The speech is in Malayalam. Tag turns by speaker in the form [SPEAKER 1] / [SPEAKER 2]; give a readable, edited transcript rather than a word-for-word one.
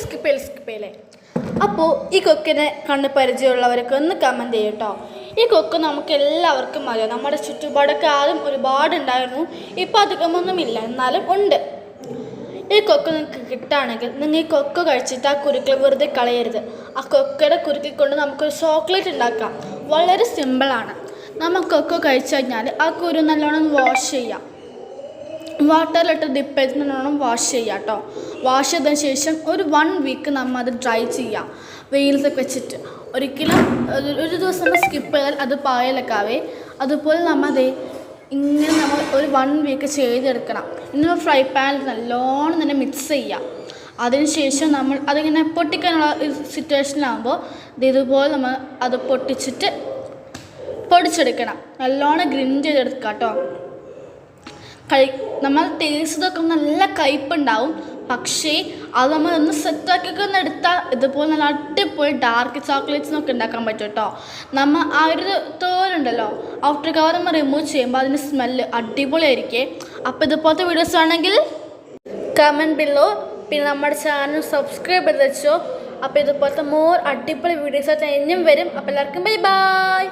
[SPEAKER 1] സ്കിപ്പ് ചെയ്യലേ. അപ്പോൾ ഈ കൊക്കിനെ കണ്ട് പരിചയമുള്ളവരൊക്കെ ഒന്ന് കമൻറ്റ് ചെയ്യും കേട്ടോ. ഈ കൊക്ക് നമുക്ക് എല്ലാവർക്കും അറിയാം. നമ്മുടെ ചുറ്റുപാടൊക്കെ ആദ്യം ഒരുപാടുണ്ടായിരുന്നു, ഇപ്പോൾ അധികമൊന്നുമില്ല, എന്നാലും ഉണ്ട്. ഈ കൊക്ക് നിങ്ങൾക്ക് കിട്ടുകയാണെങ്കിൽ നിങ്ങൾ ഈ കൊക്ക് കഴിച്ചിട്ട് ആ കുരുക്കൾ വെറുതെ കളയരുത്. ആ കൊക്കയുടെ കുരുക്കിൽ കൊണ്ട് നമുക്കൊരു ചോക്ലേറ്റ് ഉണ്ടാക്കാം. വളരെ സിമ്പിളാണ്. നമ്മൾ കൊക്ക് കഴിച്ചു കഴിഞ്ഞാൽ ആ കുരു നല്ലോണം വാഷ് ചെയ്യാം. വാട്ടറിലിട്ട് ഡിപ്പ് ചെയ്ത് നല്ലോണം വാഷ് ചെയ്യാം കേട്ടോ. വാഷ് ചെയ്തതിന് ശേഷം ഒരു 1 വീക്ക് നമ്മൾ അത് ഡ്രൈ ചെയ്യാം വെയിലത്തൊക്കെ വെച്ചിട്ട്. ഒരിക്കലും ഒരു ദിവസം നമ്മൾ സ്കിപ്പ് ചെയ്താൽ അത് പായലൊക്കെ ആവേ. അതുപോലെ നമ്മൾ ഇങ്ങനെ നമ്മൾ ഒരു 1 വീക്ക് ചെയ്തെടുക്കണം. ഇങ്ങനെ ഫ്രൈ പാനിൽ നല്ലോണം തന്നെ മിക്സ് ചെയ്യാം. അതിനുശേഷം നമ്മൾ അതിങ്ങനെ പൊട്ടിക്കാനുള്ള സിറ്റുവേഷനിലാകുമ്പോൾ ഇതുപോലെ നമ്മൾ അത് പൊടിച്ചെടുക്കണം. നല്ലോണം ഗ്രിൻഡ് ചെയ്തെടുക്കുക കേട്ടോ. നമ്മൾ ടേസ്റ്റൊക്കെ നല്ല കയ്പുണ്ടാവും, പക്ഷേ അത് നമ്മൾ ഒന്ന് സെറ്റാക്കിയൊക്കെ ഒന്ന് എടുത്താൽ ഇതുപോലെ നല്ല അടിപൊളി ഡാർക്ക് ചോക്ലേറ്റ്സിനൊക്കെ ഉണ്ടാക്കാൻ പറ്റും കേട്ടോ. നമ്മൾ ആ ഒരു തോലുണ്ടല്ലോ, ഔട്ടർ കവർ നമ്മൾ റിമൂവ് ചെയ്യുമ്പോൾ അതിൻ്റെ സ്മെല്ല് അടിപൊളിയായിരിക്കും. അപ്പോൾ ഇതുപോലത്തെ വീഡിയോസ് ആണെങ്കിൽ കമൻറ്റ് ബില്ലോ. പിന്നെ നമ്മുടെ ചാനൽ സബ്സ്ക്രൈബ് ചെയ്ത് വെച്ചോ. അപ്പോൾ ഇതുപോലത്തെ മോർ അടിപൊളി വീഡിയോസായിട്ട് ഇനിയും വരും. അപ്പോൾ എല്ലാവർക്കും ബൈ ബൈ.